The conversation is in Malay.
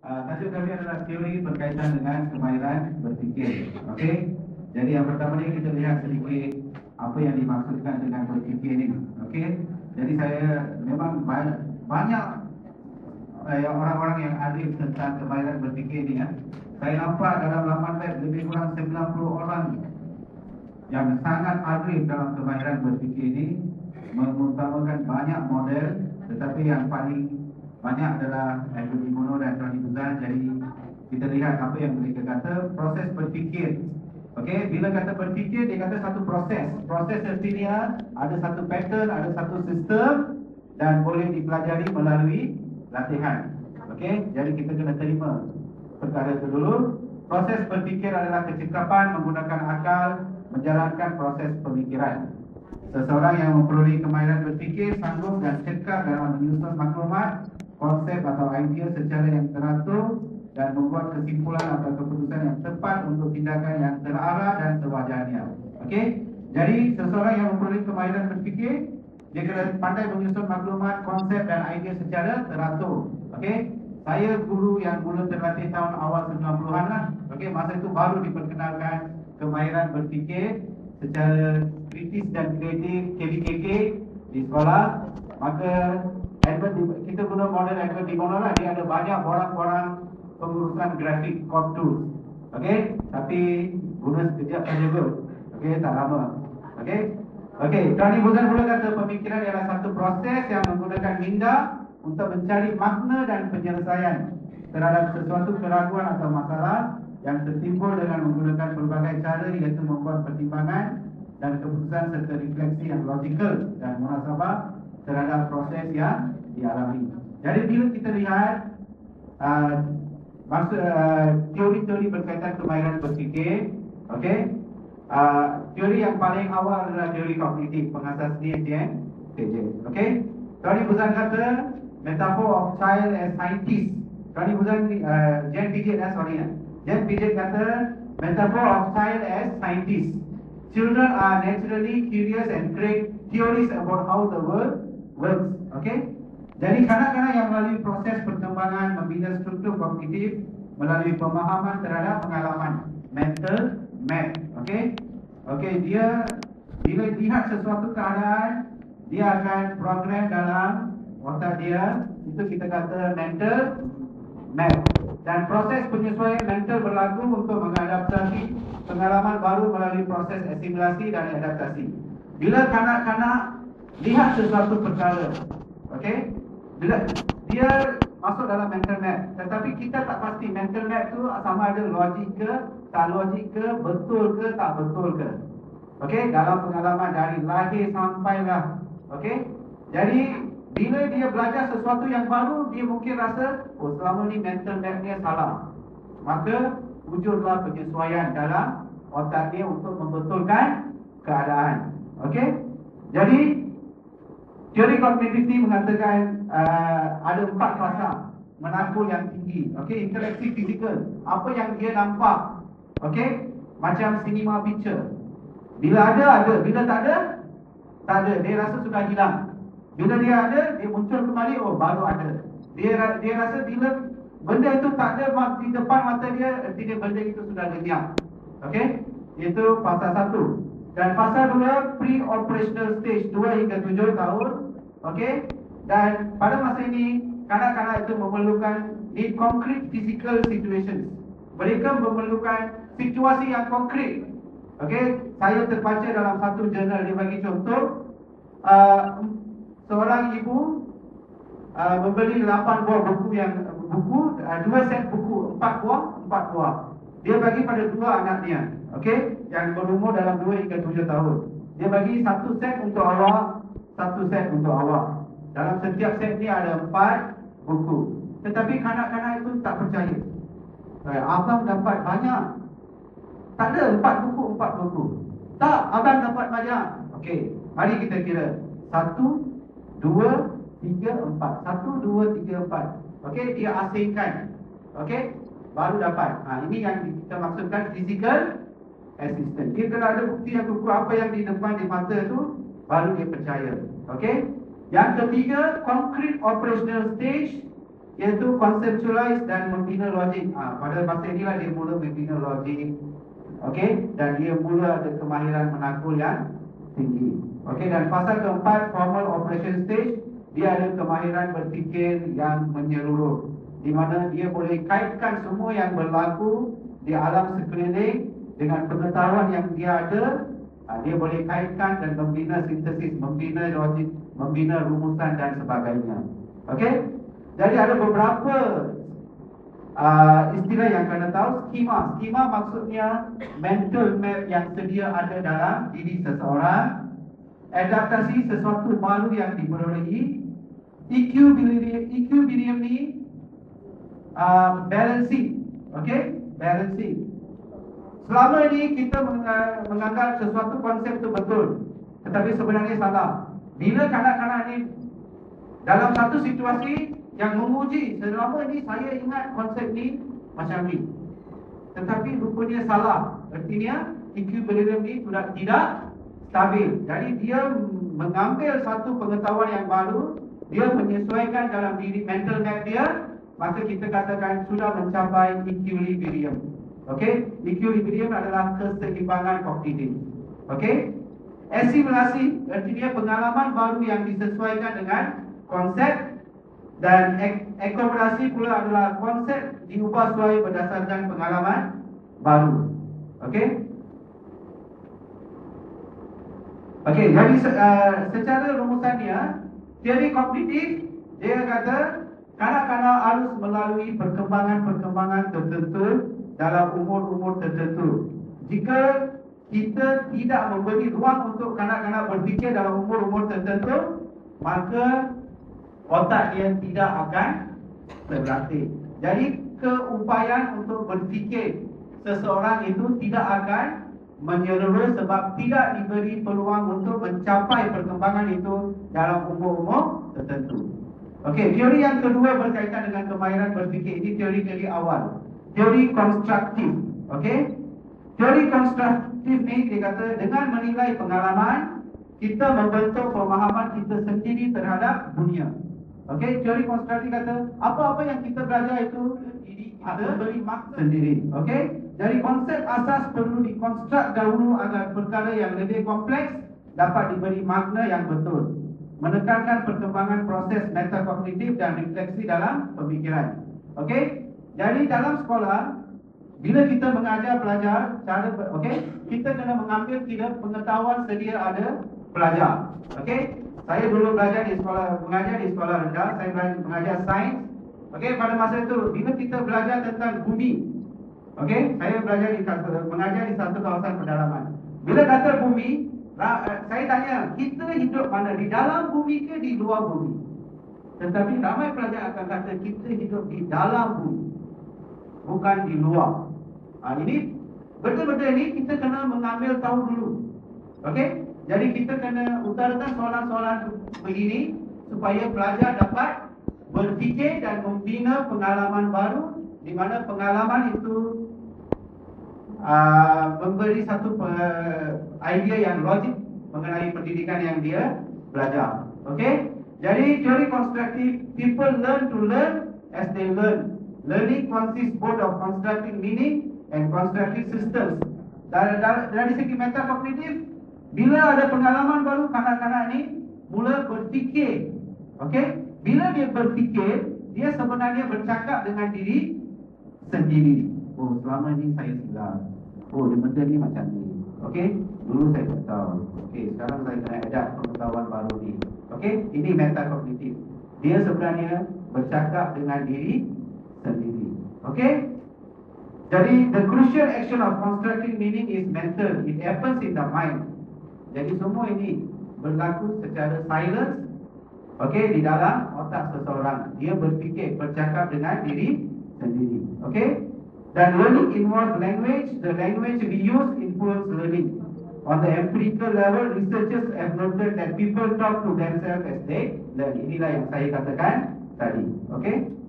Tajuk kami adalah teori berkaitan dengan kemahiran berfikir. Okey. Jadi yang pertama ni kita lihat sedikit apa yang dimaksudkan dengan berfikir ni. Okey. Jadi saya memang banyak orang-orang yang ahli tentang kemahiran berfikir ni. Saya nampak dalam laman web lebih kurang 90 orang yang sangat ahli dalam kemahiran berfikir ini, mengutamakan banyak model, tetapi yang paling banyak adalah Edward de Bono dan Tony Buzan. Jadi kita lihat apa yang mereka kata, proses berfikir. Okey, bila kata berfikir, dia kata satu proses. Proses artinya ada satu pattern, ada satu sistem dan boleh dipelajari melalui latihan. Okey, jadi kita kena terima perkara itu dulu. Proses berfikir adalah kecekapan menggunakan akal menjalankan proses pemikiran. Seseorang yang memperoleh kemahiran berfikir sanggup dan cekap dalam menyusun maklumat, konsep atau idea secara yang teratur dan membuat kesimpulan atau keputusan yang tepat untuk tindakan yang terarah dan sewajarnya. Okey? Jadi seseorang yang memperoleh kemahiran berfikir, dia kena pandai menyusun maklumat, konsep dan idea secara teratur. Okey? Saya guru yang mula terlatih tahun awal 90-an lah. Okey, masa itu baru diperkenalkan kemahiran berfikir secara kritis dan kreatif KBKK di sekolah. Maka kita guna model Edward de Bono lah. Dia ada banyak borang-borang pengurusan grafik code tools. Okey, tapi guna sekejap saja kot. Okey, tak lama. Okey, Tony Buzan pula kata pemikiran ialah satu proses yang menggunakan minda untuk mencari makna dan penyelesaian terhadap sesuatu keraguan atau masalah yang tertimbul dengan menggunakan pelbagai cara, iaitu membuat pertimbangan dan keputusan serta refleksi yang logikal dan muhasabah terhadap proses yang dialami. Jadi bila kita lihat teori-teori berkaitan kemahiran berfikir, okey, teori yang paling awal adalah teori kognitif, pengasas Etienne Piaget. Okey, Tony Buzan kata metaphor of child as scientist. Tony Buzan, Jean Piaget Jean Piaget kata metaphor of child as scientist. Children are naturally curious and create theories about how the world works. Okay? Jadi kanak-kanak yang melalui proses perkembangan membina struktur kognitif melalui pemahaman terhadap pengalaman mental map. Okay? Okay, dia bila lihat sesuatu keadaan, dia akan program dalam otak dia, itu kita kata mental map. Dan proses penyesuaian mental berlaku untuk mengadaptasi pengalaman baru melalui proses asimilasi dan adaptasi. Bila kanak-kanak lihat sesuatu perkara, okey, bila dia masuk dalam mental map, tetapi kita tak pasti mental map tu sama ada logik ke, tak logik ke, betul ke, tak betul ke. Okey, dalam pengalaman dari lahir sampailah. Okey, jadi bila dia belajar sesuatu yang baru, dia mungkin rasa, oh selama ni mental map dia salah. Maka wujudlah penyesuaian dalam otak dia untuk membetulkan keadaan. Okey? Jadi teori kognitif ni mengatakan ada 4 fasa menakul yang tinggi. Okey, interaksi fizikal. Apa yang dia nampak. Okey? Macam cinema picture. Bila ada, ada. Bila tak ada, tak ada. Dia rasa sudah hilang. Bila dia ada, dia muncul kembali, oh baru ada. Dia rasa bila benda itu tak ada di depan mata dia, artinya benda itu sudah lenyap. Okey? Itu fasa 1. Dan fasa 2, pre-operational stage 2 hingga 7 tahun. Okey? Dan pada masa ini, kanak-kanak itu memerlukan need concrete physical situations. Mereka memerlukan situasi yang konkret. Okey? Saya terbaca dalam satu jurnal, dia bagi contoh, seorang ibu membeli 8 buah buku, 2 set buku, 4 buah. Dia bagi pada 2 anaknya, okey, yang berumur dalam 2 hingga 7 tahun. Dia bagi 1 set untuk awak, 1 set untuk awak. Dalam setiap set ni ada 4 buku. Tetapi kanak-kanak itu tak percaya. Abang dapat banyak. Tak ada 4 buku. Tak, abang dapat banyak. Okey, mari kita kira. 1, 2, 3, 4. 1, 2, 3, 4. Okey, dia asingkan. Okey, baru dapat. Ini yang kita maksudkan physical assistant. Dia kena ada bukti yang kukuh apa yang di depan di mata tu, baru dia percaya. Okey. Yang ketiga, concrete operational stage. iaitu conceptualize dan membina logik. Pada masa inilah dia mula membina logik. Okey, dan dia mula ada kemahiran menakul yang tinggi. Okey, dan fasa keempat, formal operation stage, dia ada kemahiran berfikir yang menyeluruh, di mana dia boleh kaitkan semua yang berlaku di alam sekeliling dengan pengetahuan yang dia ada. Dia boleh kaitkan dan membina sintesis, membina logik, membina rumusan dan sebagainya. Okey, jadi ada beberapa istilah yang kena tahu. Skema. Skema maksudnya mental map yang sedia ada dalam diri seseorang. Adaptasi sesuatu baru yang diperolehi. Equilibrium ni balancing. Okey, balancing. Selama ini kita menganggap sesuatu konsep itu betul, tetapi sebenarnya salah. Bila kanak-kanak ini dalam satu situasi yang menguji, selama ini saya ingat konsep ni macam ni, tetapi rupanya salah. Artinya equilibrium ni sudah tidak stabil. Jadi dia mengambil satu pengetahuan yang baru, dia menyesuaikan dalam diri mental map dia, maka kita katakan sudah mencapai equilibrium. Okey, equilibrium adalah keseimbangan kognitif. Okey, asimilasi artinya pengalaman baru yang disesuaikan dengan konsep, dan akomodasi pula adalah konsep diubah sesuai berdasarkan pengalaman baru. Okey. Okey, jadi secara rumusannya, teori kognitif dia kata kanak-kanak harus melalui perkembangan-perkembangan tertentu dalam umur-umur tertentu. Jika kita tidak memberi ruang untuk kanak-kanak berfikir dalam umur-umur tertentu, maka otak dia tidak akan berlatih. Jadi keupayaan untuk berfikir seseorang itu tidak akan menyeluruh sebab tidak diberi peluang untuk mencapai perkembangan itu dalam umur-umur tertentu. Okey, teori yang kedua berkaitan dengan kemahiran berfikir. Ini teori awal. Teori konstruktif. Okey, teori konstruktif ni dia kata dengan menilai pengalaman, kita membentuk pemahaman kita sendiri terhadap dunia. Okey, teori konstruktif kata apa-apa yang kita belajar itu ada beri makna sendiri. Okey, jadi konsep asas perlu dikonstruk dahulu agar perkara yang lebih kompleks dapat diberi makna yang betul. Menekankan perkembangan proses metakognitif dan refleksi dalam pemikiran. Okey, jadi dalam sekolah, bila kita mengajar pelajar cara kita kena mengambil kira pengetahuan sedia ada pelajar. Okey, saya dulu belajar di sekolah, mengajar di sekolah rendah, saya mengajar sains. Okey, pada masa itu bila kita belajar tentang bumi, okey, saya belajar mengajar di satu kawasan pedalaman. Bila kata bumi, saya tanya, kita hidup mana, di dalam bumi ke di luar bumi? Tetapi ramai pelajar akan kata kita hidup di dalam bumi, bukan di luar. Ini benda-benda ini kita kena mengambil tahu dulu. Okey, jadi kita kena utarakan soalan-soalan begini supaya pelajar dapat berfikir dan membina pengalaman baru, di mana pengalaman itu memberi satu idea yang logik mengenai pendidikan yang dia belajar. Okey, jadi teori konstruktif, people learn to learn as they learn. Learning consists both of constructing meaning and constructing systems. Dari segi metakognitif, bila ada pengalaman baru, kanak-kanak ni mula berfikir. Okey, bila dia berfikir, dia sebenarnya bercakap dengan diri sendiri. Oh, selama ni saya silap. Oh, benda ni macam ni. Okey, dulu saya tak tahu. Okey, sekarang saya kena adapt pengetahuan baru ni. Okey, ini metakognitif. Dia sebenarnya bercakap dengan diri sendiri. Okey, jadi the crucial action of constructing meaning is mental. It happens in the mind. Jadi semua ini berlaku secara silence. Okey, di dalam otak seseorang. Dia berfikir, bercakap dengan diri sendiri. Okey, dan learning involves language. The language we use influence learning. On the empirical level, researchers have noted that people talk to themselves as they learn. Inilah yang saya katakan tadi. Okey.